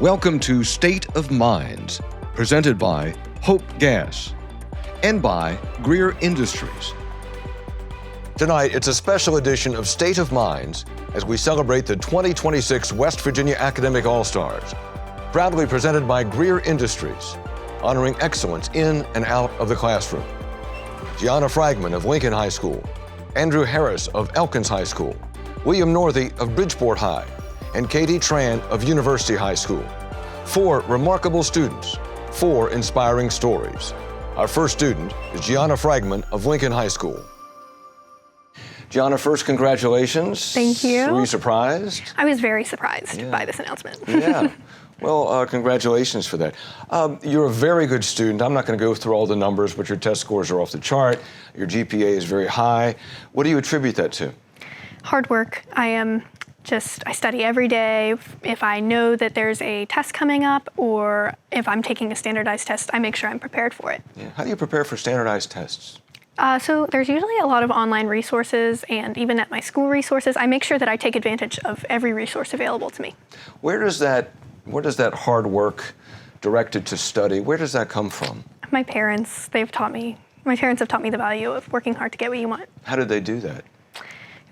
Welcome to State of Minds, presented by Hope Gas and by Greer Industries. Tonight, it's a special edition of State of Minds as we celebrate the 2026 West Virginia Academic All-Stars, proudly presented by Greer Industries, honoring excellence in and out of the classroom. Gianna Fragman of Lincoln High School, Andrew Harris of Elkins High School, William Northey of Bridgeport High, and Katie Tran of University High School. 4 remarkable students, 4 inspiring stories. Our first student is Gianna Fragman of Lincoln High School. Gianna, first, congratulations. Thank you. Were you surprised? I was very surprised by this announcement. Yeah. Well, congratulations for that. You're a very good student. I'm not going to go through all the numbers, but your test scores are off the chart. Your GPA is very high. What do you attribute that to? Hard work. I study every day. If I know that there's a test coming up or if I'm taking a standardized test, I make sure I'm prepared for it. Yeah. How do you prepare for standardized tests? So there's usually a lot of online resources, and even at my school resources, I make sure that I take advantage of every resource available to me. Where does that hard work directed to study, where does that come from? My parents have taught me the value of working hard to get what you want. How did they do that?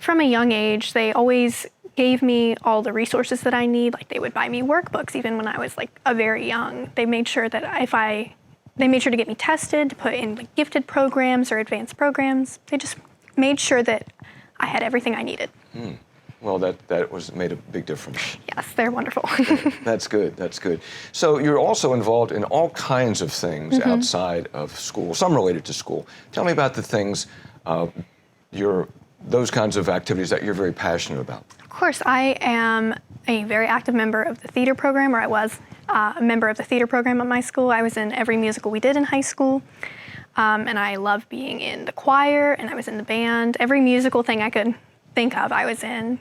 From a young age, they always gave me all the resources that I need. Like, they would buy me workbooks even when I was like a very young. They made sure that they made sure to get me tested, to put in like gifted programs or advanced programs. They just made sure that I had everything I needed. Well, that made a big difference. Yes, they're wonderful. That's good, that's good. So you're also involved in all kinds of things outside of school, some related to school. Tell me about the things, those kinds of activities that you're very passionate about. Of course, I am a very active member of the theater program, or I was a member of the theater program at my school. I was in every musical we did in high school. And I love being in the choir, and I was in the band. Every musical thing I could think of, I was in.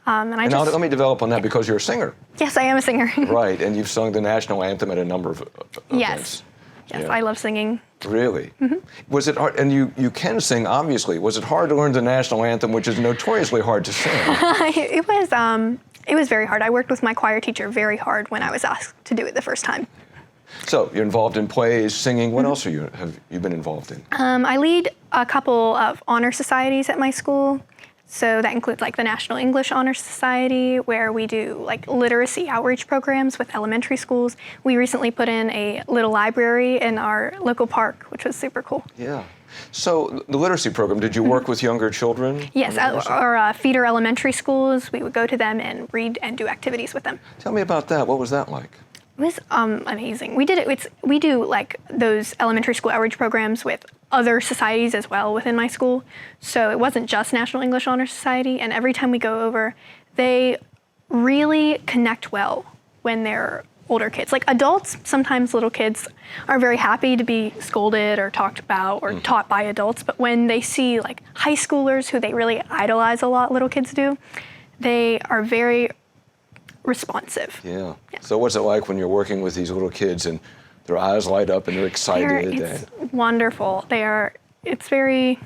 Let me develop on that because you're a singer. Yes, I am a singer. Right, and you've sung the national anthem at a number of events. Yes, yeah. I love singing. Really? Was it hard? And you can sing, obviously. Was it hard to learn the national anthem, which is notoriously hard to sing? It was very hard. I worked with my choir teacher very hard when I was asked to do it the first time. So you're involved in plays, singing. What else have you been involved in? I lead a couple of honor societies at my school. So that includes like the National English Honor Society, where we do like literacy outreach programs with elementary schools. We recently put in a little library in our local park, which was super cool. Yeah. So the literacy program, did you work with younger children? Yes, at our feeder elementary schools, we would go to them and read and do activities with them. Tell me about that. What was that like? It was amazing. We do like those elementary school outreach programs with other societies as well within my school. So it wasn't just National English Honor Society, and every time we go over, they really connect well when they're older kids. Like adults, sometimes little kids are very happy to be scolded or talked about or taught by adults, but when they see like high schoolers who they really idolize a lot, little kids do, they are very responsive. Yeah. So what's it like when you're working with these little kids and their eyes light up and they're excited? It's wonderful. It's very,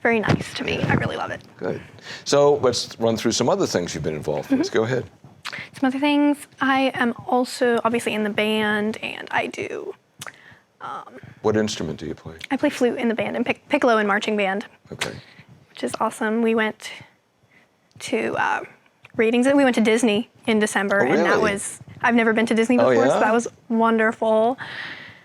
very nice to me. I really love it. Good. So let's run through some other things you've been involved with. Go ahead. Some other things. I am also obviously in the band, and I do. What instrument do you play? I play flute in the band and piccolo in marching band. Okay. Which is awesome. We went to readings. We went to Disney in December, and I've never been to Disney before, yeah? so that was wonderful.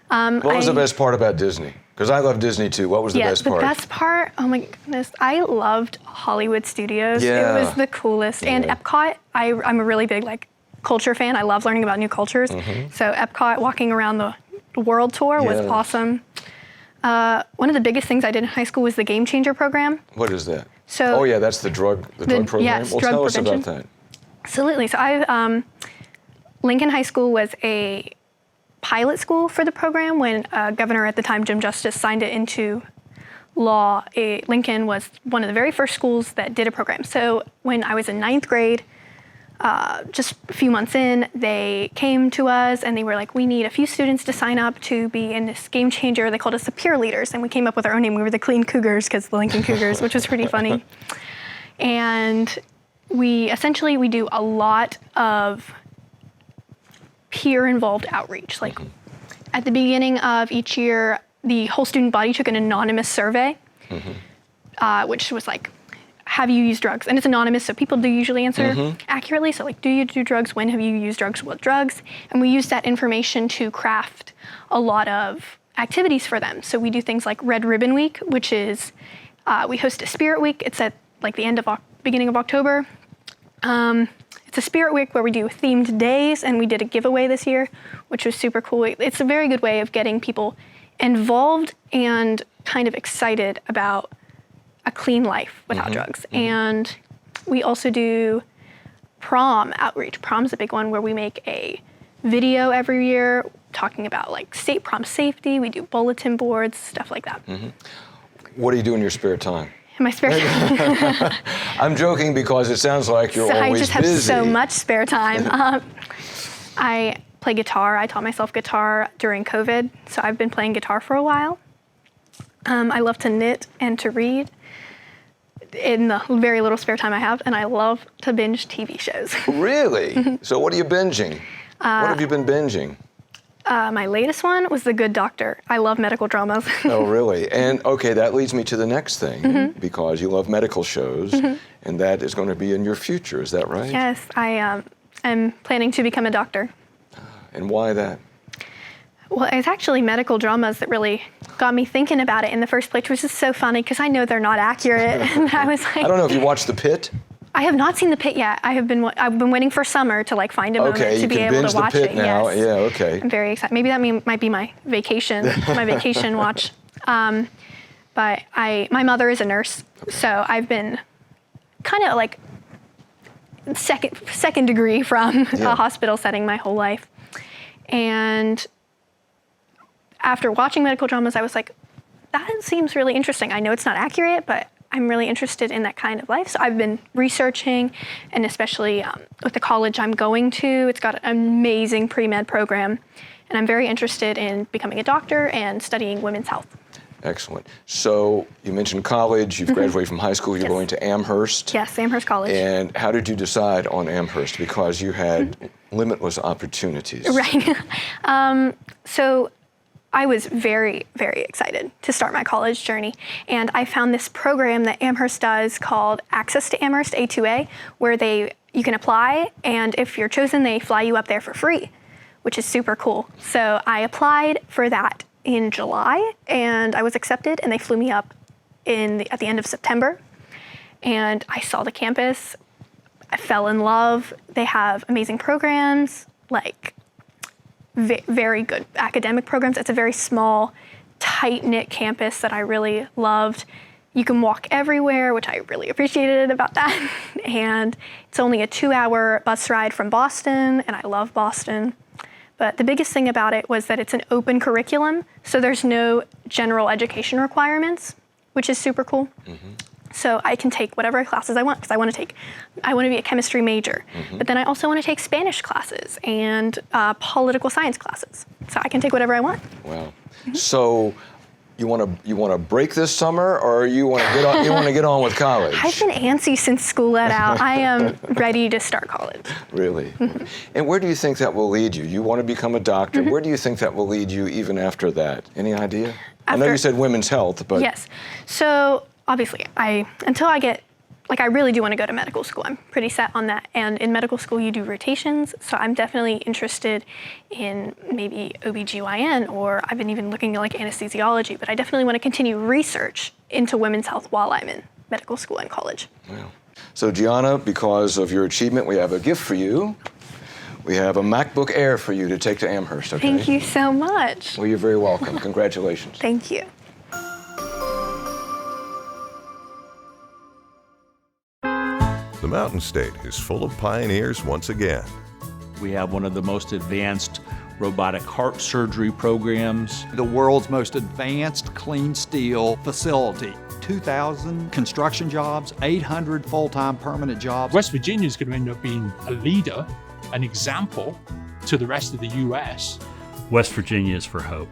What was the best part about Disney? Because I love Disney too. What was the best part? The best part, oh my goodness, I loved Hollywood Studios. Yeah. It was the coolest. And Epcot, I'm a really big culture fan. I love learning about new cultures. So Epcot, walking around the world tour was awesome. One of the biggest things I did in high school was the Game Changer program. What is that? So, that's the drug program? Yes, well, drug tell prevention. us about that. Absolutely. So Lincoln High School was a pilot school for the program when Governor at the time, Jim Justice, signed it into law. Lincoln was one of the very first schools that did a program. So when I was in 9th grade, just a few months in, they came to us and they were like, we need a few students to sign up to be in this Game Changer. They called us the Peer Leaders, and we came up with our own name. We were the Clean Cougars because the Lincoln Cougars, which was pretty funny. And we do a lot of peer-involved outreach. Like at the beginning of each year, the whole student body took an anonymous survey, which was like, have you used drugs? And it's anonymous, so people do usually answer accurately. So like, do you do drugs? When have you used drugs? What drugs? And we use that information to craft a lot of activities for them. So we do things like Red Ribbon Week, which is, we host a Spirit Week. It's at like the beginning of October. It's a Spirit Week where we do themed days, and we did a giveaway this year, which was super cool. It's a very good way of getting people involved and kind of excited about a clean life without drugs. And we also do prom outreach. Prom's a big one where we make a video every year talking about like state prom safety. We do bulletin boards, stuff like that. What do you do in your spare time? In my spare time. I'm joking because it sounds like you're always busy. I just have so much spare time. I play guitar. I taught myself guitar during COVID, so I've been playing guitar for a while. I love to knit and to read in the very little spare time I have, and I love to binge TV shows. Really? So what are you binging? What have you been binging? My latest one was The Good Doctor. I love medical dramas. Oh, really? And okay, that leads me to the next thing, because you love medical shows, and that is going to be in your future, is that right? Yes, I am planning to become a doctor. And why that? Well, it's actually medical dramas that really got me thinking about it in the first place, which is so funny because I know they're not accurate. And I was like, I don't know if you watched The Pit. I have not seen The Pit yet. I've been waiting for summer to like find a moment to be able to watch it. Now. Yes. Yeah, okay. I'm very excited. Maybe that might be my vacation watch. But my mother is a nurse, so I've been kind of like second degree from a hospital setting my whole life. And after watching medical dramas, I was like, that seems really interesting. I know it's not accurate, but I'm really interested in that kind of life. So I've been researching, and especially with the college I'm going to, it's got an amazing pre-med program. And I'm very interested in becoming a doctor and studying women's health. Excellent. So you mentioned college, you've graduated from high school, you're going to Amherst. Yes, Amherst College. And how did you decide on Amherst? Because you had limitless opportunities. Right. So I was very, very excited to start my college journey. And I found this program that Amherst does called Access to Amherst, A2A, where you can apply, and if you're chosen, they fly you up there for free, which is super cool. So I applied for that in July, and I was accepted, and they flew me up at the end of September. And I saw the campus. I fell in love. They have amazing programs, like very good academic programs. It's a very small, tight-knit campus that I really loved. You can walk everywhere, which I really appreciated about that. And it's only a 2-hour bus ride from Boston, and I love Boston. But the biggest thing about it was that it's an open curriculum, so there's no general education requirements, which is super cool. So I can take whatever classes I want, because I want to be a chemistry major. But then I also want to take Spanish classes and political science classes. So I can take whatever I want. Wow. So you want to break this summer, or you want to get on with college? I've been antsy since school let out. I am ready to start college. Really? And where do you think that will lead you? You want to become a doctor. Where do you think that will lead you even after that? Any idea? I know you said women's health, but yes. So obviously, until I get, like, I really do want to go to medical school. I'm pretty set on that. And in medical school, you do rotations. So I'm definitely interested in maybe OBGYN, or I've been even looking at like anesthesiology, but I definitely want to continue research into women's health while I'm in medical school and college. Wow. So Gianna, because of your achievement, we have a gift for you. We have a MacBook Air for you to take to Amherst, okay? Thank you so much. Well, you're very welcome. Congratulations. Thank you. The Mountain State is full of pioneers once again. We have one of the most advanced robotic heart surgery programs. The world's most advanced clean steel facility. 2,000 construction jobs, 800 full-time permanent jobs. West Virginia is going to end up being a leader, an example to the rest of the U.S. West Virginia is for hope.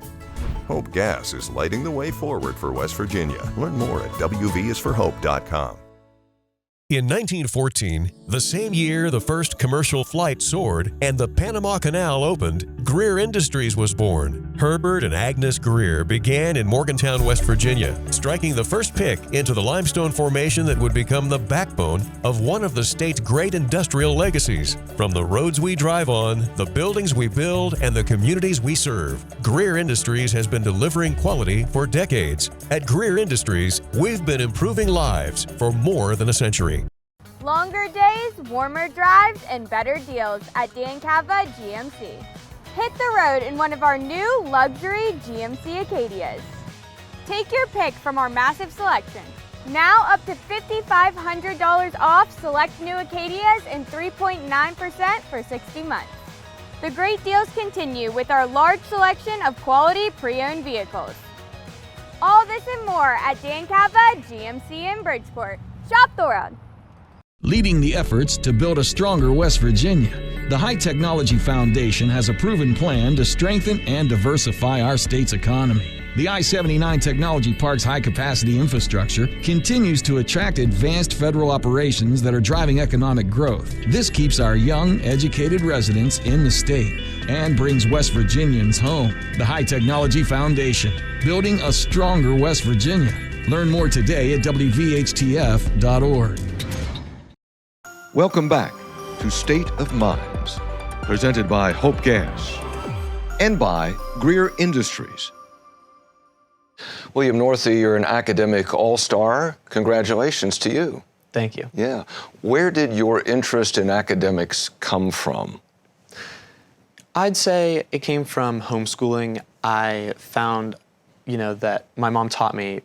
Hope Gas is lighting the way forward for West Virginia. Learn more at wvisforhope.com. In 1914, the same year the first commercial flight soared and the Panama Canal opened, Greer Industries was born. Herbert and Agnes Greer began in Morgantown, West Virginia, striking the first pick into the limestone formation that would become the backbone of one of the state's great industrial legacies. From the roads we drive on, the buildings we build, and the communities we serve, Greer Industries has been delivering quality for decades. At Greer Industries, we've been improving lives for more than a century. Longer days, warmer drives, and better deals at Dan Cava GMC. Hit the road in one of our new luxury GMC Acadias. Take your pick from our massive selection. Now up to $5,500 off select new Acadias and 3.9% for 60 months. The great deals continue with our large selection of quality pre-owned vehicles. All this and more at Dan Cava GMC in Bridgeport. Shop the world. Leading the efforts to build a stronger West Virginia, the High Technology Foundation has a proven plan to strengthen and diversify our state's economy. The I-79 Technology Park's high-capacity infrastructure continues to attract advanced federal operations that are driving economic growth. This keeps our young, educated residents in the state and brings West Virginians home. The High Technology Foundation, building a stronger West Virginia. Learn more today at wvhtf.org. Welcome back to State of Minds, presented by Hope Gas and by Greer Industries. William Northey, you're an academic all-star. Congratulations to you. Thank you. Yeah. Where did your interest in academics come from? I'd say it came from homeschooling. I found, that my mom taught me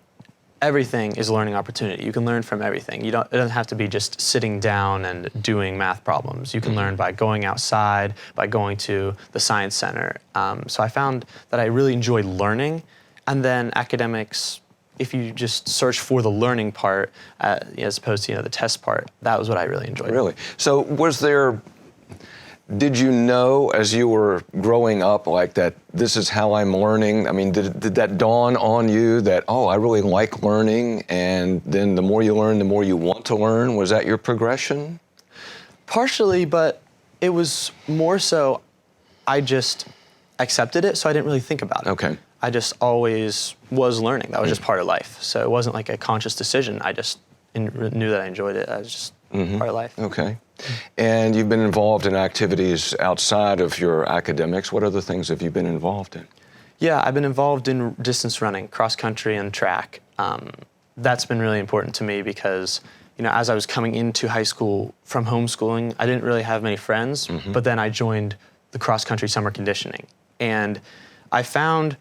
everything is a learning opportunity. You can learn from everything. It doesn't have to be just sitting down and doing math problems. You can learn by going outside, by going to the science center. So I found that I really enjoyed learning. And then academics, if you just search for the learning part as opposed to the test part, that was what I really enjoyed. Really? So did you know as you were growing up like that this is how I'm learning? I mean, did that dawn on you that, I really like learning, and then the more you learn, the more you want to learn? Was that your progression? Partially, but it was more so I just accepted it, so I didn't really think about it. Okay. I just always was learning. That was just part of life. So it wasn't like a conscious decision. I just knew that I enjoyed it. That was just part of life. Okay. And you've been involved in activities outside of your academics. What other things have you been involved in? Yeah, I've been involved in distance running, cross country and track. That's been really important to me because, as I was coming into high school from homeschooling, I didn't really have many friends, but then I joined the cross country summer conditioning. And I found,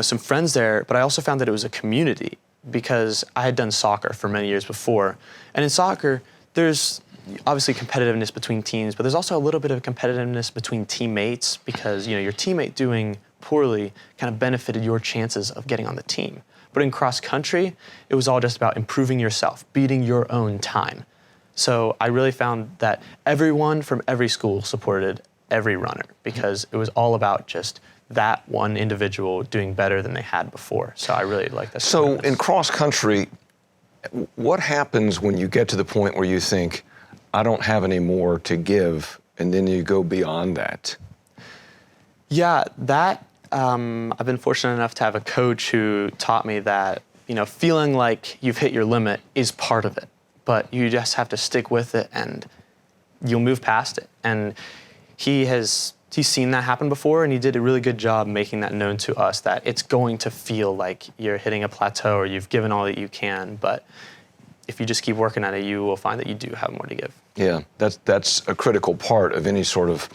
some friends there, but I also found that it was a community because I had done soccer for many years before. And in soccer, there's obviously competitiveness between teams, but there's also a little bit of competitiveness between teammates because, your teammate doing poorly kind of benefited your chances of getting on the team. But in cross country, it was all just about improving yourself, beating your own time. So I really found that everyone from every school supported every runner because it was all about just that one individual doing better than they had before. So I really like that. So in cross country, what happens when you get to the point where you think, I don't have any more to give, and then you go beyond that? Yeah, I've been fortunate enough to have a coach who taught me that, feeling like you've hit your limit is part of it, but you just have to stick with it and you'll move past it. And he's seen that happen before, and he did a really good job making that known to us that it's going to feel like you're hitting a plateau or you've given all that you can, but if you just keep working at it, you will find that you do have more to give. Yeah, that's a critical part of any sort of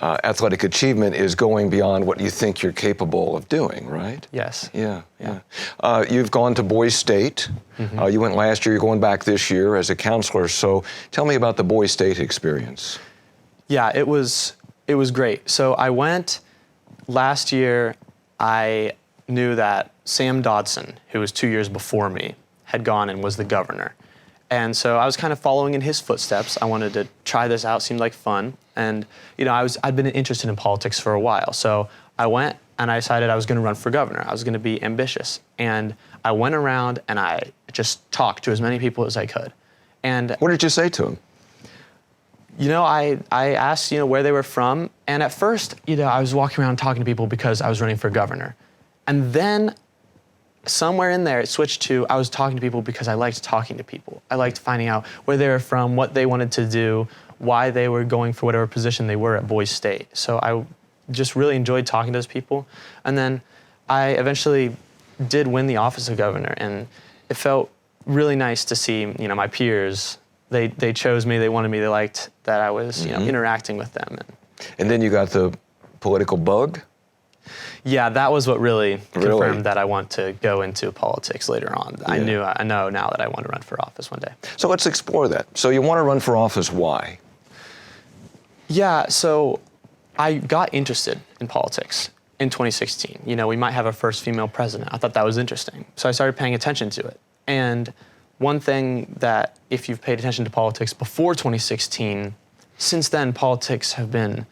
athletic achievement is going beyond what you think you're capable of doing, right? Yes. Yeah. You've gone to Boys State. You went last year, you're going back this year as a counselor. So tell me about the Boys State experience. Yeah, it was great. So I went last year. I knew that Sam Dodson, who was 2 years before me, had gone and was the governor. And so I was kind of following in his footsteps. I wanted to try this out, seemed like fun. And, I'd been interested in politics for a while. So I went and I decided I was going to run for governor. I was going to be ambitious. And I went around and I just talked to as many people as I could. And what did you say to him? I asked, where they were from. And at first, I was walking around talking to people because I was running for governor. And then somewhere in there, it switched to I was talking to people because I liked talking to people. I liked finding out where they were from, what they wanted to do, why they were going for whatever position they were at Boise State. So I just really enjoyed talking to those people. And then I eventually did win the office of governor. And it felt really nice to see, my peers, they chose me, they wanted me, they liked that I was, interacting with them. And then you got the political bug? Yeah, that was what really confirmed that I want to go into politics later on. Yeah. I know now that I want to run for office one day. So let's explore that. So you want to run for office, why? Yeah, so I got interested in politics in 2016. We might have our first female president. I thought that was interesting. So I started paying attention to it. And one thing that, if you've paid attention to politics before 2016, since then politics have been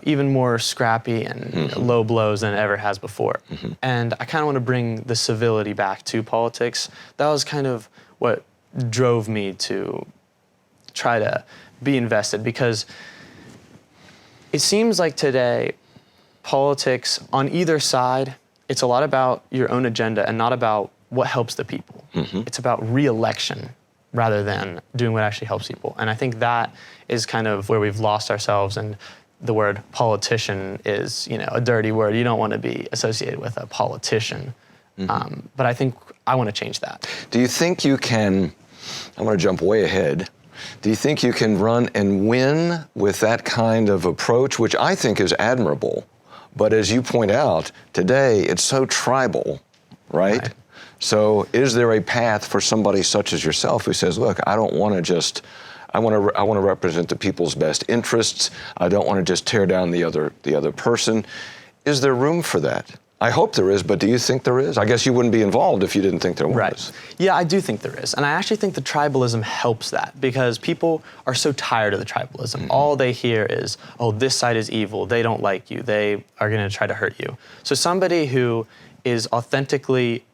even more scrappy and low blows than it ever has before. And I kind of want to bring the civility back to politics. That was kind of what drove me to try to be invested, because it seems like today, politics on either side, it's a lot about your own agenda and not about what helps the people. It's about re-election rather than doing what actually helps people. And I think that is kind of where we've lost ourselves, and the word politician is, a dirty word. You don't want to be associated with a politician. But I think I want to change that. Do you think you can, I'm going to jump way ahead, do you think you can run and win with that kind of approach, which I think is admirable, but as you point out, today it's so tribal, right? So is there a path for somebody such as yourself who says, look, I don't want to just, I want to represent the people's best interests. I don't want to just tear down the other person. Is there room for that? I hope there is, but do you think there is? I guess you wouldn't be involved if you didn't think there was. Right. Yeah, I do think there is. And I actually think the tribalism helps that, because people are so tired of the tribalism. All they hear is, oh, this side is evil. They don't like you. They are going to try to hurt you. So somebody who is authentically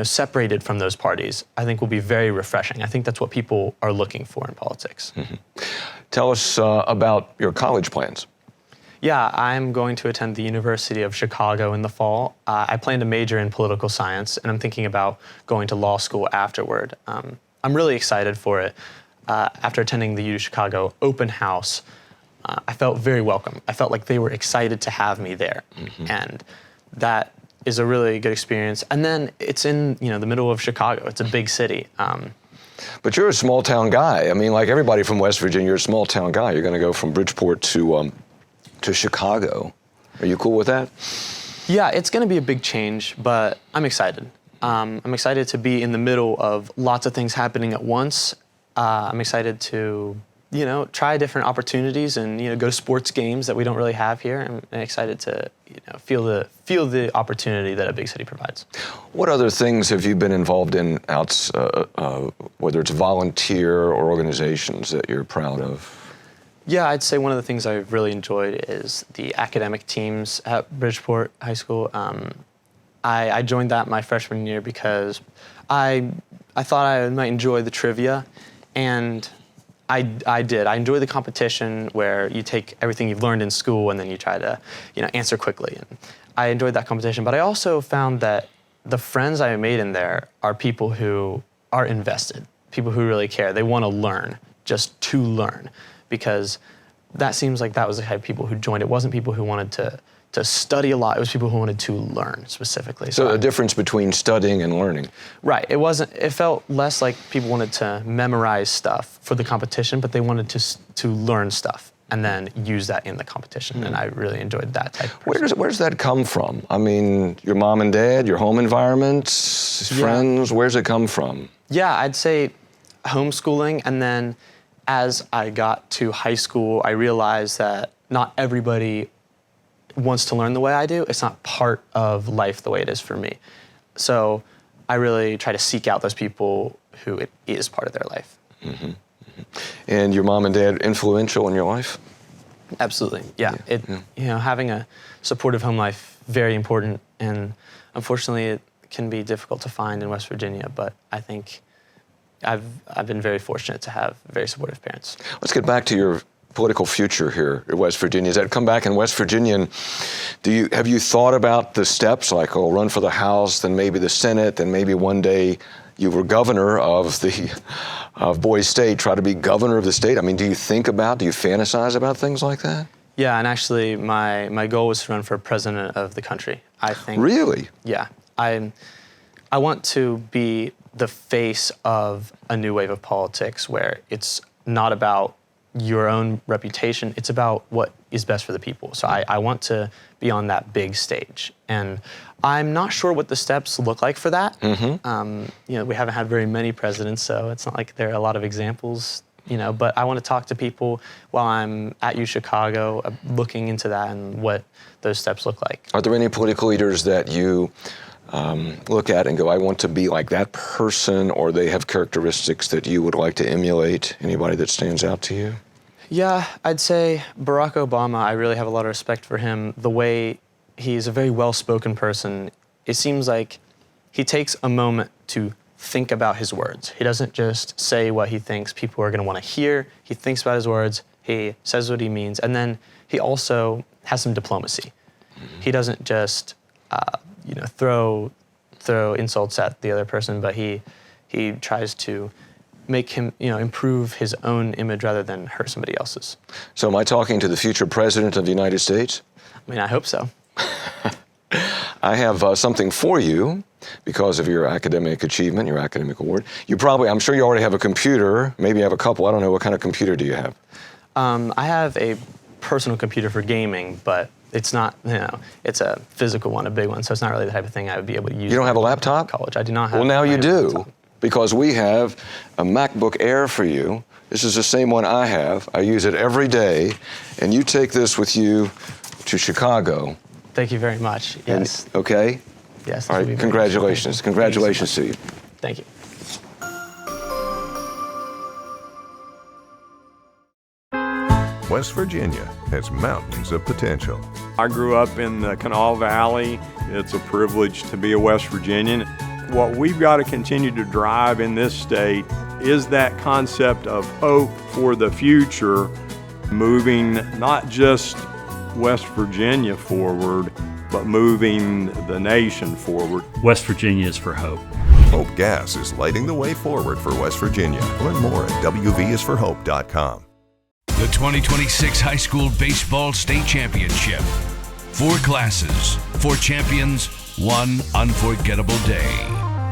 separated from those parties, I think will be very refreshing. I think that's what people are looking for in politics. Tell us about your college plans. Yeah, I'm going to attend the University of Chicago in the fall. I plan to major in political science, and I'm thinking about going to law school afterward. I'm really excited for it. After attending the U of Chicago open house, I felt very welcome. I felt like they were excited to have me there, and that is a really good experience. And then it's in the middle of Chicago. It's a big city. But you're a small town guy. I mean, like everybody from West Virginia, you're a small town guy. You're going to go from Bridgeport to Chicago. Are you cool with that? Yeah, it's going to be a big change, but I'm excited. I'm excited to be in the middle of lots of things happening at once. I'm excited to try different opportunities and go to sports games that we don't really have here. I'm excited to feel the opportunity that a big city provides. What other things have you been involved in, whether it's volunteer or organizations that you're proud of? Yeah, I'd say one of the things I've really enjoyed is the academic teams at Bridgeport High School. I joined that my freshman year because I thought I might enjoy the trivia, and I did. I enjoy the competition where you take everything you've learned in school and then you try to, answer quickly. And I enjoyed that competition. But I also found that the friends I made in there are people who are invested, people who really care. They want to learn, just to learn, because that seems like that was the type of people who joined. It wasn't people who wanted to study a lot. It was people who wanted to learn specifically. So a difference between studying and learning. Right. It felt less like people wanted to memorize stuff for the competition, but they wanted to learn stuff and then use that in the competition. And I really enjoyed that type of person. Where does that come from? I mean, your mom and dad, your home environment, friends, where's it come from? Yeah, I'd say homeschooling. And then as I got to high school, I realized that not everybody wants to learn the way I do. It's not part of life the way it is for me. So I really try to seek out those people who it is part of their life. And your mom and dad influential in your life? Absolutely, yeah. Having a supportive home life, very important. And unfortunately, it can be difficult to find in West Virginia, but I think I've been very fortunate to have very supportive parents. Let's get back to your political future here in West Virginia. As that come back in West Virginia, and have you thought about the steps, like, oh, run for the House, then maybe the Senate, then maybe one day you were governor of Boise State, try to be governor of the state? I mean, do you fantasize about things like that? Yeah, and actually my goal was to run for president of the country. I think. Really? Yeah. I want to be the face of a new wave of politics where it's not about your own reputation, it's about what is best for the people. So I want to be on that big stage. And I'm not sure what the steps look like for that. Mm-hmm. We haven't had very many presidents, so it's not like there are a lot of examples, but I want to talk to people while I'm at UChicago, looking into that and what those steps look like. Are there any political leaders that you look at and go, I want to be like that person, or they have characteristics that you would like to emulate? Anybody that stands out to you? Yeah, I'd say Barack Obama. I really have a lot of respect for him. The way he's a very well-spoken person, it seems like he takes a moment to think about his words. He doesn't just say what he thinks people are going to want to hear. He thinks about his words, he says what he means, and then he also has some diplomacy. Mm-hmm. He doesn't just throw insults at the other person, but he tries to make him, improve his own image rather than hurt somebody else's. So am I talking to the future president of the United States? I mean, I hope so. I have something for you because of your academic achievement, your academic award. I'm sure you already have a computer, maybe you have a couple. I don't know, what kind of computer do you have? I have a personal computer for gaming, but it's not, it's a physical one, a big one, so it's not really the type of thing I would be able to use. You don't have a laptop? College. I do not have. Well, now you do, laptop. Because we have a MacBook Air for you. This is the same one I have. I use it every day, and you take this with you to Chicago. Thank you very much. Yes. And, okay? Yes. All right, congratulations. Congratulations to you. Thank you. West Virginia has mountains of potential. I grew up in the Kanawha Valley. It's a privilege to be a West Virginian. What we've got to continue to drive in this state is that concept of hope for the future, moving not just West Virginia forward, but moving the nation forward. West Virginia is for hope. Hope Gas is lighting the way forward for West Virginia. Learn more at wvisforhope.com. The 2026 High School Baseball State Championship. 4 classes, 4 champions, 1 unforgettable day.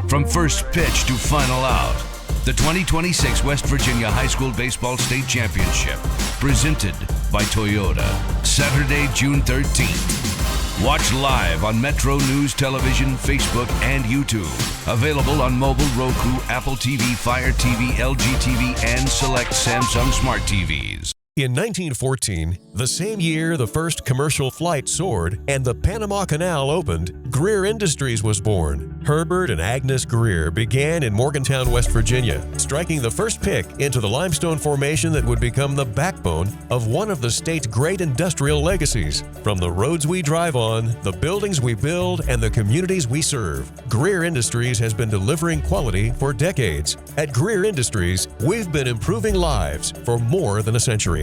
From first pitch to final out, the 2026 West Virginia High School Baseball State Championship, presented by Toyota, Saturday, June 13th. Watch live on Metro News Television, Facebook, and YouTube. Available on mobile, Roku, Apple TV, Fire TV, LG TV, and select Samsung Smart TVs. In 1914, the same year the first commercial flight soared and the Panama Canal opened, Greer Industries was born. Herbert and Agnes Greer began in Morgantown, West Virginia, striking the first pick into the limestone formation that would become the backbone of one of the state's great industrial legacies. From the roads we drive on, the buildings we build, and the communities we serve, Greer Industries has been delivering quality for decades. At Greer Industries, we've been improving lives for more than a century.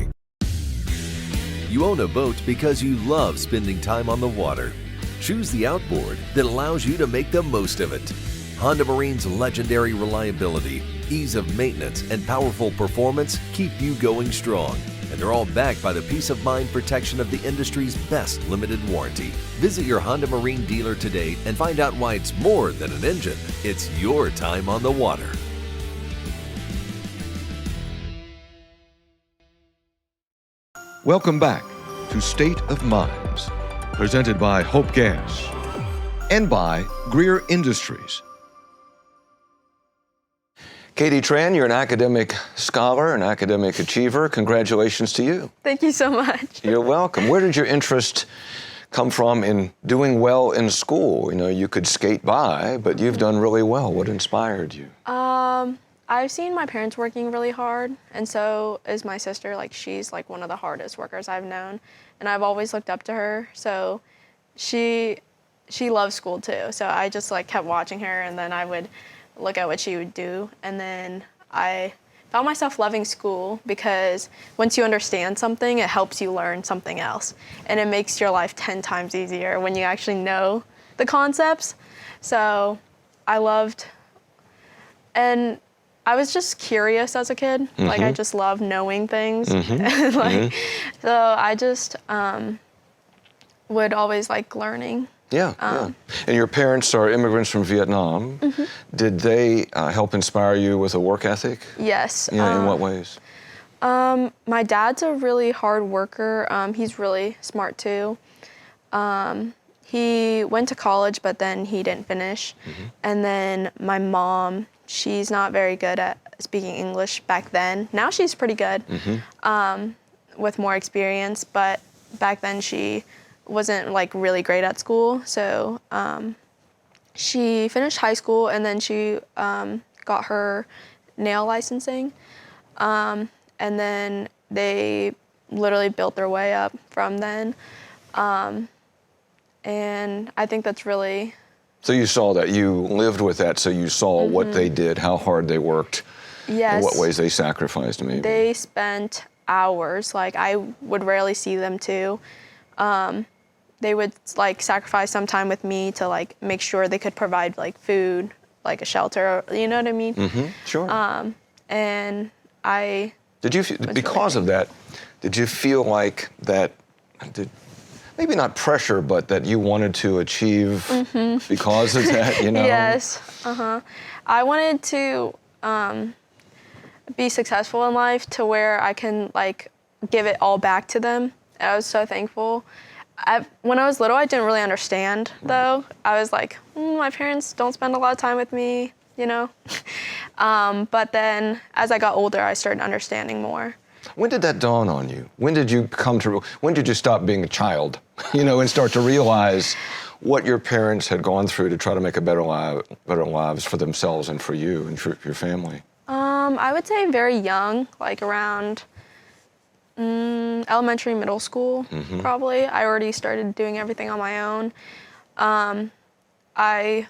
You own a boat because you love spending time on the water. Choose the outboard that allows you to make the most of it. Honda Marine's legendary reliability, ease of maintenance, and powerful performance keep you going strong. And they're all backed by the peace of mind protection of the industry's best limited warranty. Visit your Honda Marine dealer today and find out why it's more than an engine. It's your time on the water. Welcome back to State of Minds, presented by Hope Gas and by Greer Industries. Katie Tran, you're an academic scholar, an academic achiever. Congratulations to you. Thank you so much. You're welcome. Where did your interest come from in doing well in school? You know, you could skate by, but you've done really well. What inspired you? I've seen my parents working really hard, and so is my sister. Like, she's like one of the hardest workers I've known, and I've always looked up to her. So she loves school too. So I just like kept watching her, and then I would look at what she would do, and then I found myself loving school because once you understand something, it helps you learn something else. And it makes your life 10 times easier when you actually know the concepts. So I loved, and I was just curious as a kid. Like, I just love knowing things. So I just would always like learning. Yeah. And your parents are immigrants from Vietnam. Did they help inspire you with a work ethic? Yes. Yeah, in what ways? My dad's a really hard worker. He's really smart too. He went to college, but then he didn't finish. And then my mom, she's not very good at speaking English back then. Now she's pretty good with more experience, but back then she wasn't like really great at school. So she finished high school and then she got her nail licensing. And then they literally built their way up from then. And I think that's really... So you saw that, you lived with that, so you saw what they did, how hard they worked, in what ways they sacrificed maybe. They spent hours, like I would rarely see them too. They would like sacrifice some time with me to like make sure they could provide like food, like a shelter, you know what I mean? Sure. And I... Did you, because of that, did you feel like that, maybe not pressure, but that you wanted to achieve because of that, you know? Yes, I wanted to be successful in life to where I can like give it all back to them. And I was so thankful. When I was little, I didn't really understand though. I was like, my parents don't spend a lot of time with me, you know? But then as I got older, I started understanding more. When did that dawn on you? When did you when did you stop being a child, you know, and start to realize what your parents had gone through to try to make a better lives for themselves and for you and for your family? I would say very young, like around elementary, middle school, probably. I already started doing everything on my own. I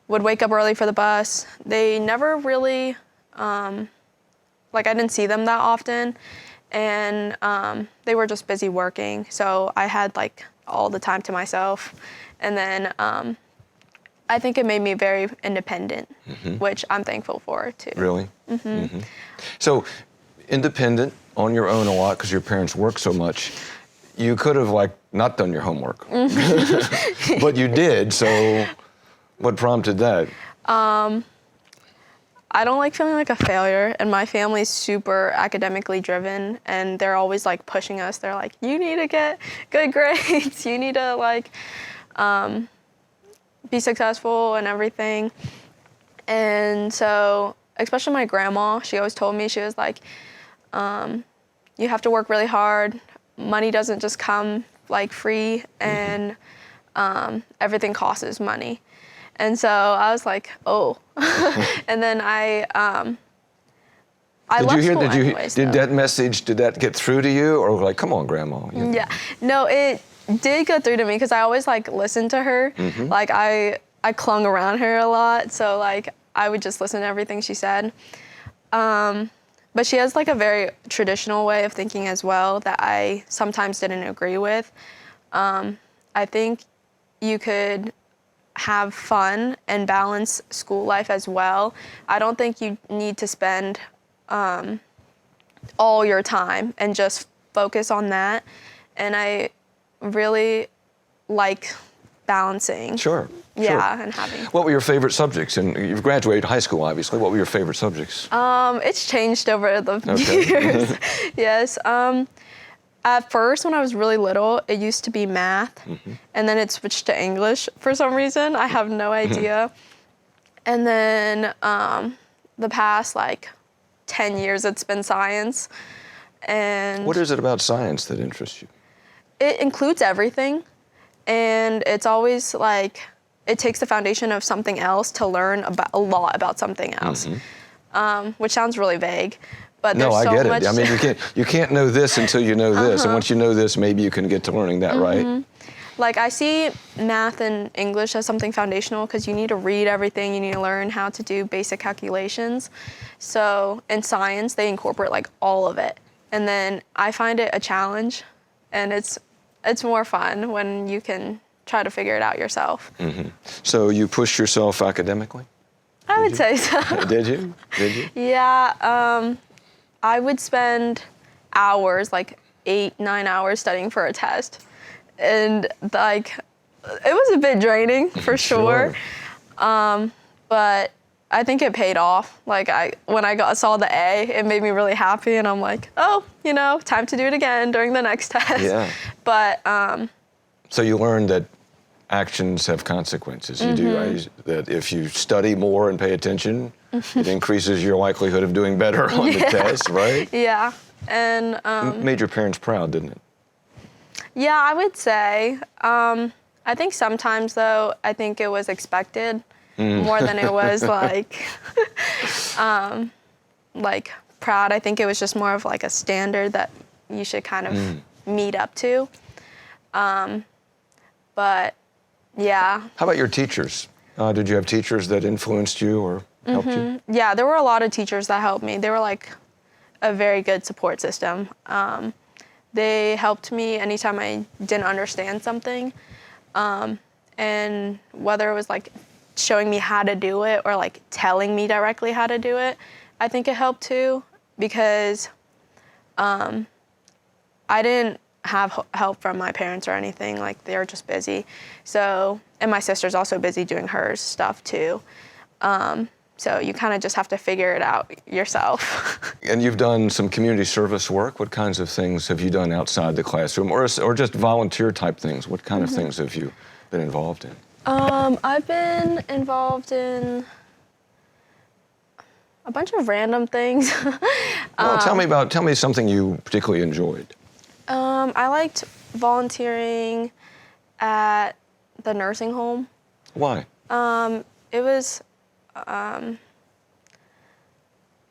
would wake up early for the bus. They never really, like I didn't see them that often, and they were just busy working, so I had like all the time to myself. And then I think it made me very independent, which I'm thankful for too. Really? So independent on your own a lot because your parents work so much. You could have like not done your homework, but you did. So what prompted that? I don't like feeling like a failure, and my family's super academically driven, and they're always like pushing us. They're like, you need to get good grades, you need to like be successful and everything. And so, especially my grandma, she always told me, she was like, you have to work really hard. Money doesn't just come like free, and everything costs money. And so I was like, oh. And then I left school anyways, did that message, did that get through to you? Or like, come on, Grandma? You know? Yeah, no, it did go through to me because I always like listened to her. Like I clung around her a lot. So like I would just listen to everything she said. But she has like a very traditional way of thinking as well that I sometimes didn't agree with. I think you could have fun and balance school life as well. I don't think you need to spend all your time and just focus on that. And I really like balancing. Sure. Yeah, and having. What were your favorite subjects? And you've graduated high school, obviously. What were your favorite subjects? It's changed over the years. Yes. At first, when I was really little, it used to be math, and then it switched to English for some reason. I have no idea. And then the past like 10 years, it's been science. And what is it about science that interests you? It includes everything, and it's always like it takes the foundation of something else to learn about a lot about something else, which sounds really vague. But no, I get much it. I mean, you can't know this until you know this, and once you know this, maybe you can get to learning that, right? Like, I see math and English as something foundational because you need to read everything, you need to learn how to do basic calculations. So in science, they incorporate like all of it. And then I find it a challenge, and it's more fun when you can try to figure it out yourself. Mm-hmm. So you pushed yourself academically? I would say so. Did you? Did you? Yeah, I would spend hours, like 8-9 hours studying for a test. And like, it was a bit draining for sure. But I think it paid off. Like when I saw the A, it made me really happy, and I'm like, oh, time to do it again during the next test. Yeah. But so you learned that actions have consequences. You do, right? That if you study more and pay attention, it increases your likelihood of doing better on the test, right? Yeah. And made your parents proud, didn't it? Yeah, I would say. I think sometimes, though, I think it was expected more than it was like proud. I think it was just more of like a standard that you should kind of meet up to. But yeah. How about your teachers? Did you have teachers that influenced you or helped you? Yeah, there were a lot of teachers that helped me. They were like a very good support system. They helped me anytime I didn't understand something. And whether it was like showing me how to do it or like telling me directly how to do it, I think it helped too, because I didn't have help from my parents or anything. Like, they were just busy. So, and my sister's also busy doing her stuff too. So you kind of just have to figure it out yourself. And you've done some community service work. What kinds of things have you done outside the classroom, or just volunteer type things? What kind of things have you been involved in? I've been involved in a bunch of random things. Well, tell me something you particularly enjoyed. I liked volunteering at the nursing home. Why? It was.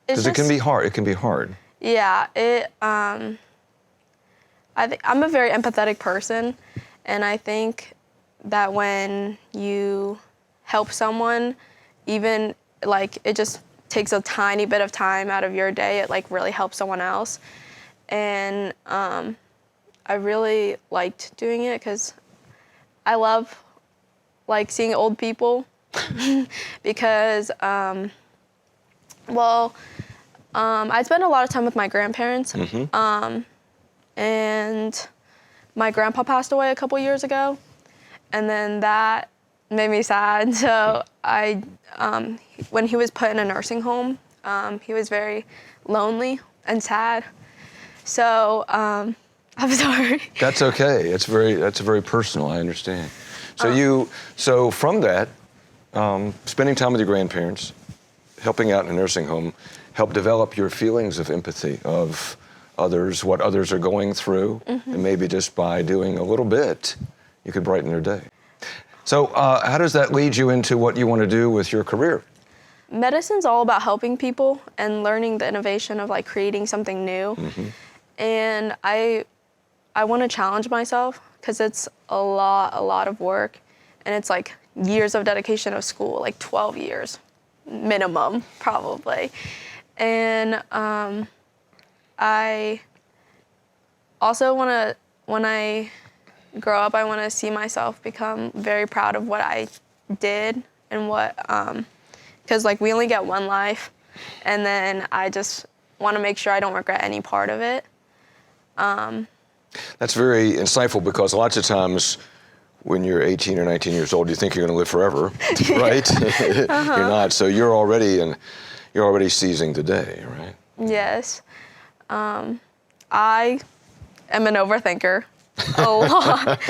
Because it can be hard. It can be hard. Yeah. I think I'm a very empathetic person, and I think that when you help someone, even like it just takes a tiny bit of time out of your day, it like really helps someone else. And I really liked doing it because I love like seeing old people. Because, I spent a lot of time with my grandparents, and my grandpa passed away a couple years ago, and then that made me sad. So when he was put in a nursing home, he was very lonely and sad. So I'm sorry. That's okay. That's very personal. I understand. So from that. Spending time with your grandparents, helping out in a nursing home, help develop your feelings of empathy of others, what others are going through, and maybe just by doing a little bit, you could brighten their day. So how does that lead you into what you want to do with your career? Medicine's all about helping people and learning the innovation of like creating something new. And I want to challenge myself because it's a lot of work, and it's like years of dedication of school, like 12 years minimum, probably. And I also want to, when I grow up, I want to see myself become very proud of what I did and what, because like we only get one life, and then I just want to make sure I don't regret any part of it. That's very insightful, because lots of times when you're 18 or 19 years old, you think you're going to live forever, right? You're not. So you're already seizing the day, right? Yes. I am an overthinker a lot,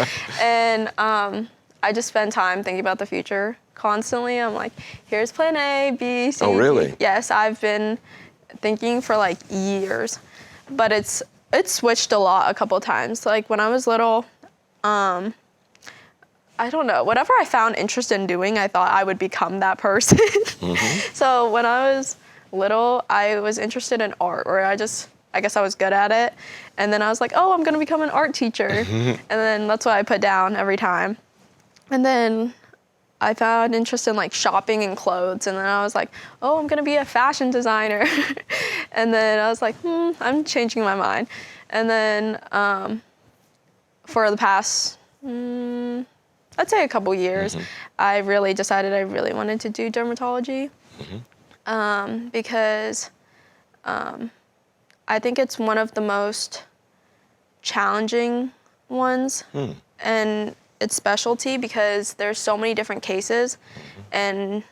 and I just spend time thinking about the future constantly. I'm like, here's plan A, B, C. Oh, really? D. Yes, I've been thinking for like years, but it's switched a lot a couple times. Like when I was little, I don't know, whatever I found interest in doing, I thought I would become that person. So when I was little, I was interested in art, or I just I guess I was good at it. And then I was like, oh, I'm going to become an art teacher. And then that's what I put down every time. And then I found interest in like shopping and clothes. And then I was like, oh, I'm going to be a fashion designer. And then I was like, I'm changing my mind. And then for the past, I'd say a couple years, I really decided I really wanted to do dermatology. Because I think it's one of the most challenging ones, and it's specialty because there's so many different cases, and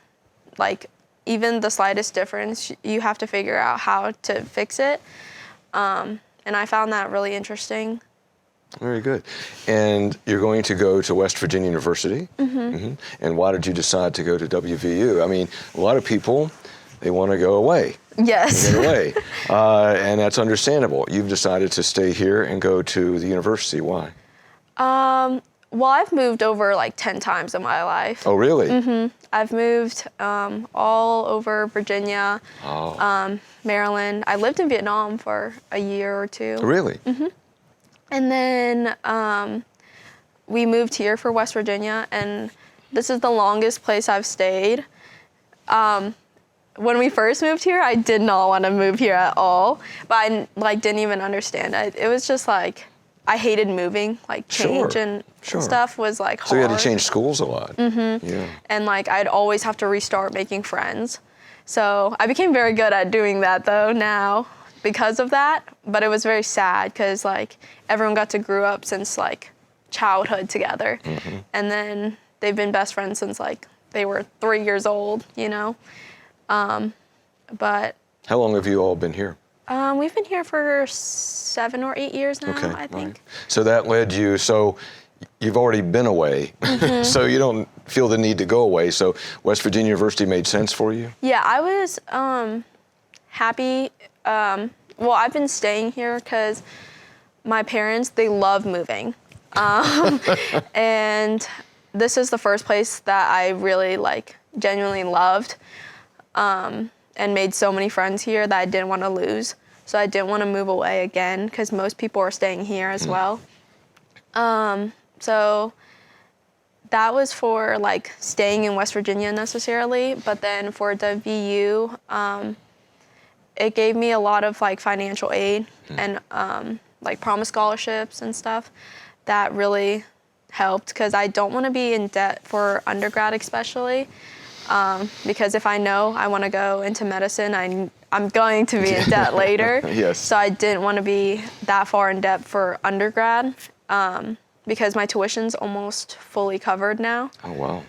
like even the slightest difference, you have to figure out how to fix it. And I found that really interesting. Very good. And you're going to go to West Virginia University. And why did you decide to go to WVU? I mean, a lot of people, they want to go away. Yes. Get away. And that's understandable. You've decided to stay here and go to the university. Why? Well, I've moved over like 10 times in my life. Oh, really? I've moved all over Virginia, Maryland. I lived in Vietnam for a year or two. Really? And then we moved here for West Virginia, and this is the longest place I've stayed. When we first moved here, I did not want to move here at all, but I like didn't even understand it. It was just like I hated moving, like change and stuff was like hard. So you had to change schools a lot. Yeah. And like I'd always have to restart making friends. So I became very good at doing that though now because of that. But it was very sad because like everyone got to grow up since like childhood together, and then they've been best friends since like they were 3 years old, you know. But how long have you all been here? We've been here for 7 or 8 years now, I think. Right. So that led you, so you've already been away, so you don't feel the need to go away. So West Virginia University made sense for you? Yeah, I was happy. Well, I've been staying here because my parents, they love moving. And this is the first place that I really like genuinely loved. And made so many friends here that I didn't want to lose. So I didn't want to move away again because most people are staying here as well. So that was for like staying in West Virginia necessarily, but then for the VU, it gave me a lot of like financial aid and like promise scholarships and stuff that really helped because I don't want to be in debt for undergrad especially. Because if I know I want to go into medicine, I'm going to be in debt later. Yes. So I didn't want to be that far in debt for undergrad because my tuition's almost fully covered now. Oh, wow.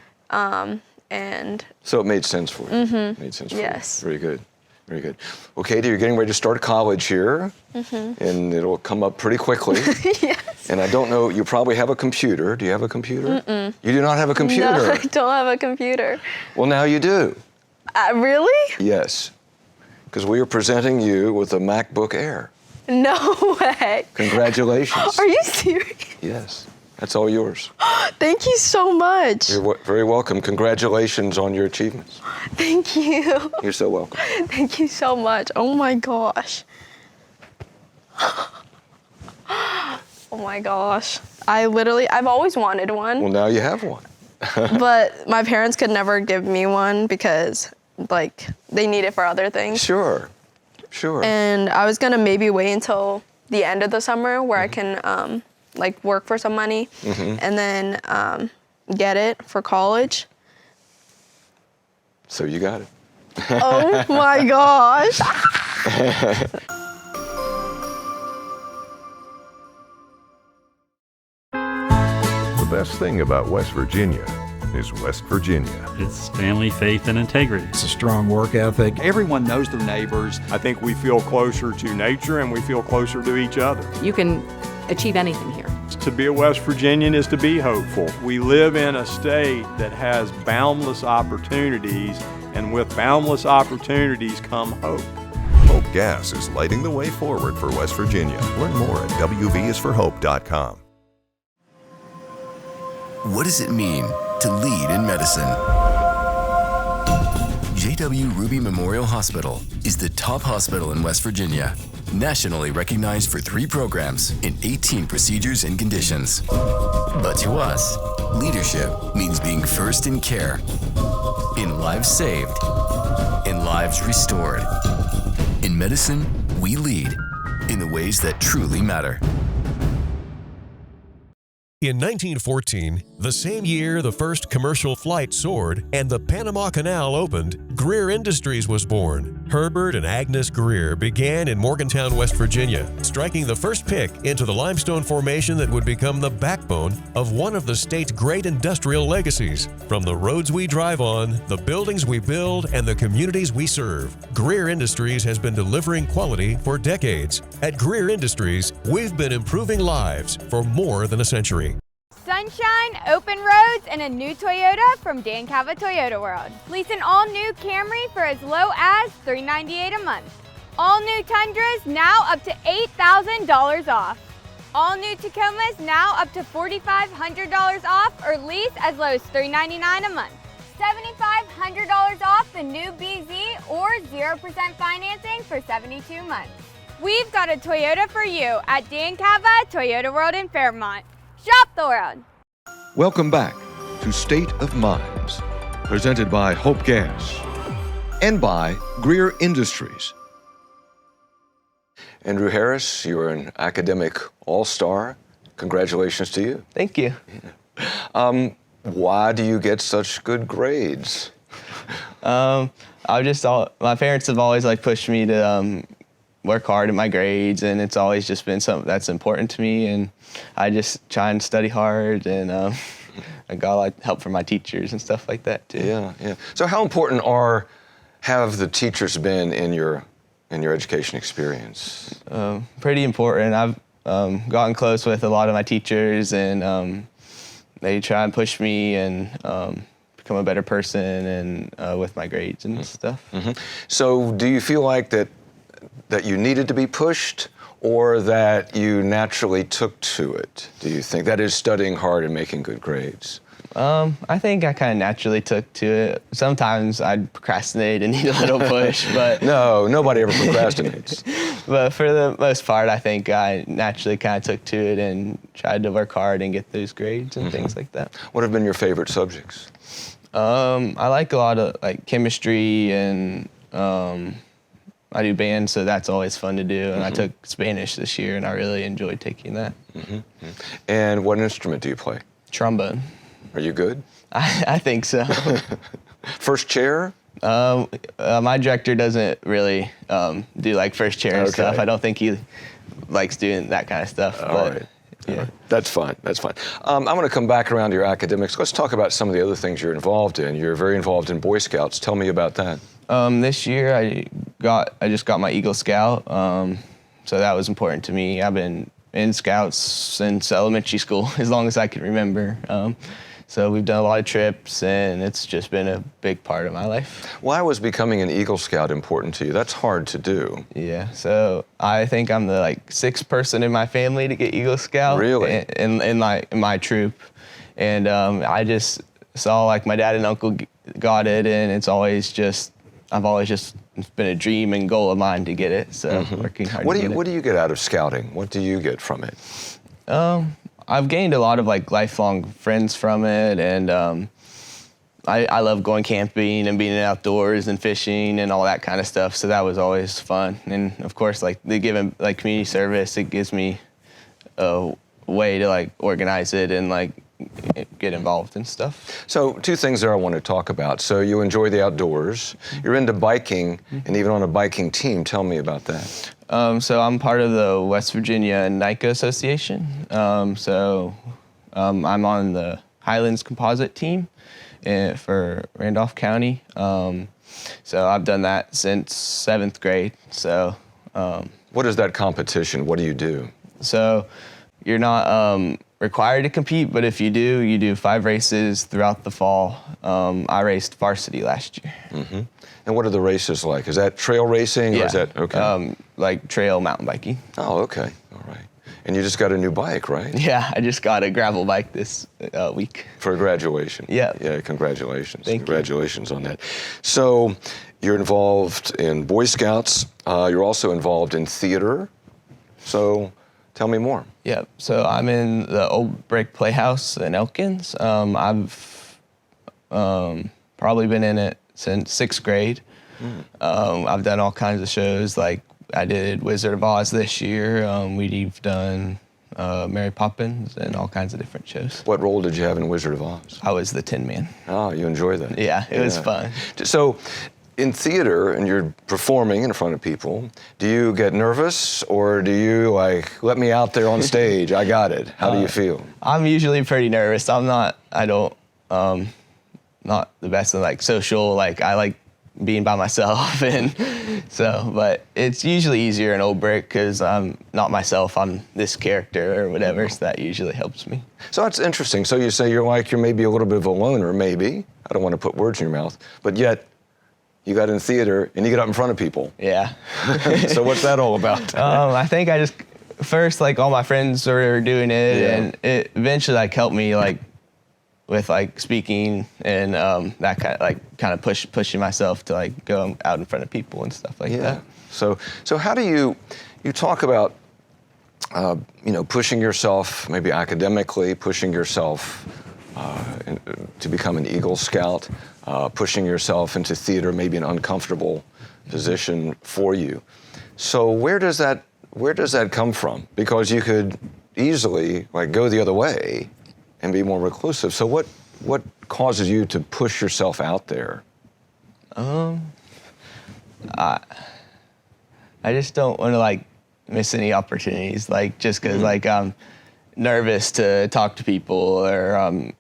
And so it made sense for you. Made sense for you. Very good. Very good. Well, Katie, you're getting ready to start college here, and it'll come up pretty quickly. Yes. And I don't know, you probably have a computer. Do you have a computer? You do not have a computer? No, I don't have a computer. Well, now you do. Really? Yes. Because we are presenting you with a MacBook Air. No way. Congratulations. Are you serious? Yes. That's all yours. Thank you so much. You're very welcome. Congratulations on your achievements. Thank you. You're so welcome. Thank you so much. Oh my gosh. Oh my gosh. I've always wanted one. Well, now you have one. But my parents could never give me one because like they need it for other things. Sure. And I was gonna maybe wait until the end of the summer where I can like work for some money and then get it for college. So you got it. Oh my gosh. The best thing about West Virginia is West Virginia. It's family, faith, and integrity. It's a strong work ethic. Everyone knows their neighbors. I think we feel closer to nature and we feel closer to each other. You can achieve anything here. To be a West Virginian is to be hopeful. We live in a state that has boundless opportunities, and with boundless opportunities come hope. Hope Gas is lighting the way forward for West Virginia. Learn more at wvisforhope.com. What does it mean to lead in medicine? C.W. Ruby Memorial Hospital is the top hospital in West Virginia, nationally recognized for 3 programs and 18 procedures and conditions. But to us, leadership means being first in care, in lives saved, in lives restored. In medicine, we lead in the ways that truly matter. In 1914, the same year the first commercial flight soared and the Panama Canal opened, Greer Industries was born. Herbert and Agnes Greer began in Morgantown, West Virginia, striking the first pick into the limestone formation that would become the backbone of one of the state's great industrial legacies. From the roads we drive on, the buildings we build, and the communities we serve, Greer Industries has been delivering quality for decades. At Greer Industries, we've been improving lives for more than a century. Sunshine, open roads, and a new Toyota from Dan Cava Toyota World. Lease an all-new Camry for as low as $398 a month. All new Tundras now up to $8,000 off. All new Tacomas now up to $4,500 off or lease as low as $399 a month. $7,500 off the new BZ or 0% financing for 72 months. We've got a Toyota for you at Dan Cava Toyota World in Fairmont. Shop the world. Welcome back to State of Minds, presented by Hope Gas and by Greer Industries. Andrew Harris, you're an academic all-star. Congratulations to you. Thank you. Why do you get such good grades? My parents have always pushed me to work hard at my grades, and it's always just been something that's important to me, and I just try and study hard, and I got a lot of help from my teachers and stuff like that too. Yeah. So how important have the teachers been in your education experience? Pretty important. I've gotten close with a lot of my teachers, and they try and push me and become a better person, and with my grades and stuff. Mm-hmm. So do you feel like that you needed to be pushed, or that you naturally took to it? Do you think that is studying hard and making good grades? I think I kind of naturally took to it. Sometimes I'd procrastinate and need a little push, but no, nobody ever procrastinates. But for the most part, I think I naturally kind of took to it and tried to work hard and get those grades and things like that. What have been your favorite subjects? I like a lot of chemistry, and I do band, so that's always fun to do. And I took Spanish this year, and I really enjoyed taking that. And what instrument do you play? Trombone. Are you good? I think so. First chair? My director doesn't really do first chair and stuff. I don't think he likes doing that kind of stuff. All right. Yeah. That's fine. I'm going to come back around to your academics. Let's talk about some of the other things you're involved in. You're very involved in Boy Scouts. Tell me about that. This year I just got my Eagle Scout, so that was important to me. I've been in Scouts since elementary school, as long as I can remember. So we've done a lot of trips, and it's just been a big part of my life. Why was becoming an Eagle Scout important to you? That's hard to do. Yeah, so I think I'm the 6th person in my family to get Eagle Scout. Really? In my troop, and I just saw my dad and uncle got it, and I've always just it's been a dream and goal of mine to get it. So working hard. What do you get out of scouting? What do you get from it? I've gained a lot of lifelong friends from it, and I love going camping and being outdoors and fishing and all that kind of stuff. So that was always fun. And of course, they give community service. It gives me a way to organize it and get involved and stuff. So 2 things there I want to talk about. So you enjoy the outdoors. You're into biking, and even on a biking team. Tell me about that. So I'm part of the West Virginia NICA Association. I'm on the Highlands Composite team for Randolph County. So I've done that since 7th grade. So what is that competition? What do you do? So you're not required to compete, but if you do 5 races throughout the fall. I raced varsity last year. And what are the races like? Is that trail racing? Yeah. Or is that okay? Trail mountain biking. Oh, okay. All right. And you just got a new bike, right? Yeah, I just got a gravel bike this week. For graduation. Yeah. Yeah, congratulations. Thank you. Congratulations on that. So you're involved in Boy Scouts. You're also involved in theater. So tell me more. Yeah, so I'm in the Old Brick Playhouse in Elkins. I've probably been in it since 6th grade. I've done all kinds of shows, like I did Wizard of Oz this year. We've done Mary Poppins and all kinds of different shows. What role did you have in Wizard of Oz? I was the Tin Man. Oh, you enjoyed that? Yeah, it was fun. So in theater, and you're performing in front of people, do you get nervous, or do you like, let me out there on stage, I got it? How do you feel? I'm usually pretty nervous. Not the best in like social, like I like being by myself, and so, but it's usually easier in Old Brick because I'm not myself, I'm this character or whatever, so that usually helps me. So that's interesting. So you say you're maybe a little bit of a loner, maybe. I don't want to put words in your mouth, but yet you got in theater and you get up in front of people. Yeah. So what's that all about? I think I just, first, like all my friends were doing it, and it eventually like helped me like with like speaking and that kind of pushing myself to like go out in front of people and stuff like that. So how do you talk about pushing yourself maybe academically, pushing yourself to become an Eagle Scout, pushing yourself into theater, maybe an uncomfortable position for you. So where does that come from? Because you could easily like go the other way and be more reclusive. So what causes you to push yourself out there? I just don't want to like miss any opportunities, like just because like I'm nervous to talk to people, or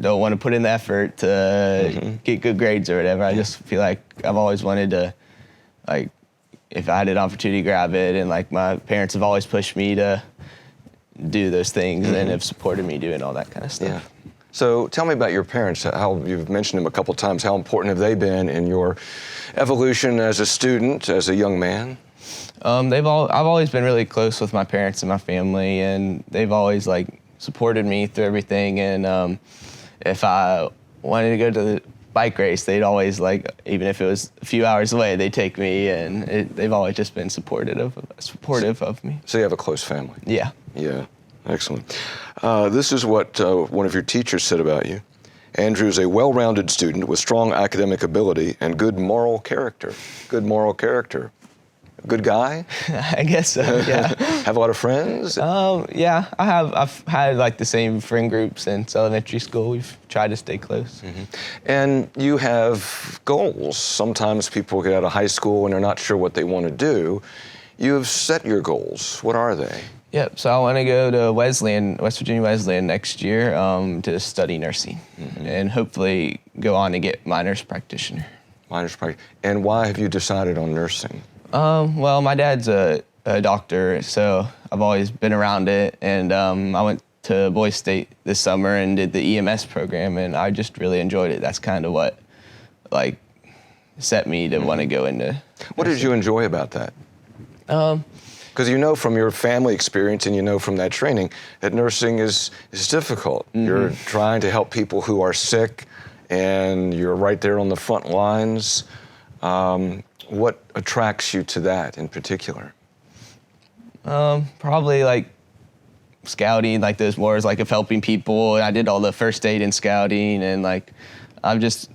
don't want to put in the effort to get good grades or whatever. I just feel like I've always wanted to, like, if I had an opportunity, grab it, and like my parents have always pushed me to do those things and have supported me doing all that kind of stuff. Yeah. So tell me about your parents. How you've mentioned them a couple times. How important have they been in your evolution as a student, as a young man? I've always been really close with my parents and my family, and they've always like supported me through everything. And if I wanted to go to the bike race, they'd always like, even if it was a few hours away, they'd take me, and they've always just been supportive of me. So you have a close family? Yeah. Yeah, excellent. This is what one of your teachers said about you. Andrew is a well-rounded student with strong academic ability and good moral character. Good moral character. Good guy? I guess so, yeah. Have a lot of friends? Yeah, I've had like the same friend group since elementary school. We've tried to stay close. And you have goals. Sometimes people get out of high school and they're not sure what they want to do. You've set your goals. What are they? Yep, so I want to go to West Virginia Wesleyan next year to study nursing and hopefully go on to get my nurse practitioner. And why have you decided on nursing? Well, my dad's a doctor, so I've always been around it, and I went to Boise State this summer and did the EMS program, and I just really enjoyed it. That's kind of what like set me to want to go into. What did you enjoy about that? Because you know from your family experience and you know from that training that nursing is difficult. You're trying to help people who are sick, and you're right there on the front lines. What attracts you to that in particular? Probably like scouting, like those wars, like of helping people. And I did all the first aid in scouting, and like I'm just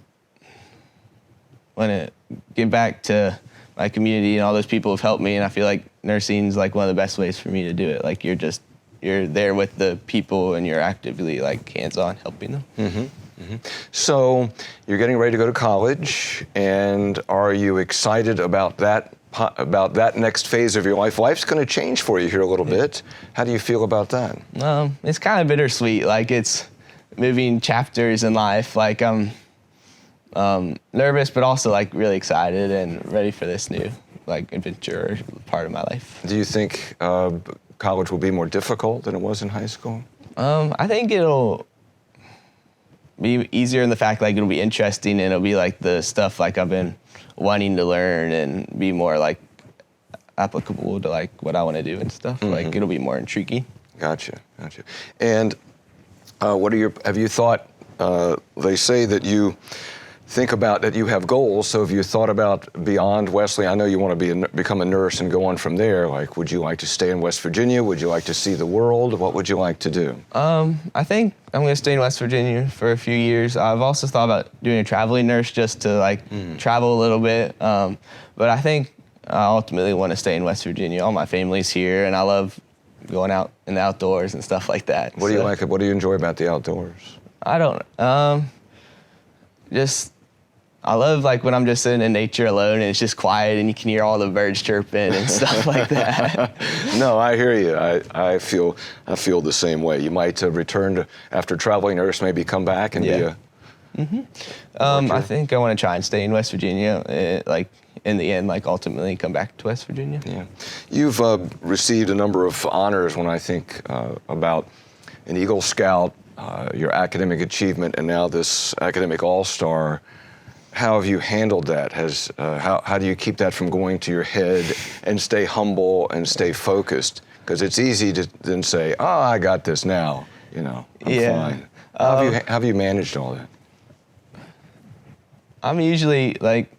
want to give back to my community and all those people who've helped me, and I feel like nursing is like one of the best ways for me to do it. Like you're there with the people and you're actively like hands-on helping them. So you're getting ready to go to college, and are you excited about that next phase of your life? Life's going to change for you here a little bit. How do you feel about that? It's kind of bittersweet. Like it's moving chapters in life. Like I'm nervous, but also like really excited and ready for this new like adventure part of my life. Do you think college will be more difficult than it was in high school? I think it'll be easier in the fact like it'll be interesting, and it'll be like the stuff like I've been wanting to learn, and be more like applicable to like what I want to do and stuff. Like it'll be more intriguing. Gotcha. And have you thought, they say that you think about that you have goals, so have you thought about beyond Wesley? I know you want to become a nurse and go on from there. Like, would you like to stay in West Virginia? Would you like to see the world? What would you like to do? I think I'm going to stay in West Virginia for a few years. I've also thought about doing a traveling nurse just to like travel a little bit. But I think I ultimately want to stay in West Virginia. All my family's here, and I love going out in the outdoors and stuff like that. What do you like? What do you enjoy about the outdoors? I don't. I love like when I'm just sitting in nature alone and it's just quiet and you can hear all the birds chirping and stuff like that. No, I hear you. I feel the same way. You might return to, after traveling nurse, maybe come back and be a. I think I want to try and stay in West Virginia. Like in the end, like ultimately come back to West Virginia. Yeah, you've received a number of honors. When I think about an Eagle Scout, your academic achievement, and now this academic all-star. How have you handled that? How do you keep that from going to your head and stay humble and stay focused? Because it's easy to then say, "Oh, I got this now." I'm fine. How have you managed all that? I'm usually like,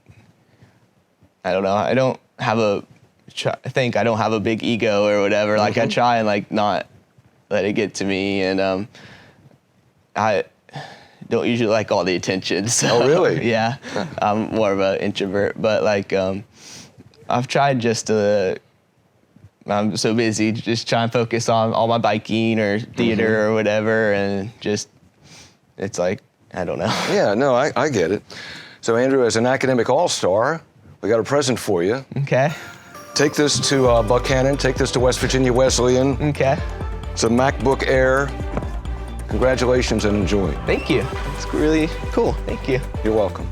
I don't know. I don't have I don't have a big ego or whatever. Like I try and like not let it get to me, and I don't usually like all the attention. So, oh, really? Yeah. I'm more of an introvert, but like I've tried just to, I'm so busy, just try and focus on all my biking or theater or whatever, and just, it's like, I don't know. Yeah, no, I get it. So Andrew, as an academic all-star, we got a present for you. Okay. Take this to Buckhannon, take this to West Virginia Wesleyan. Okay. It's a MacBook Air. Congratulations and enjoy. Thank you. It's really cool. Thank you. You're welcome.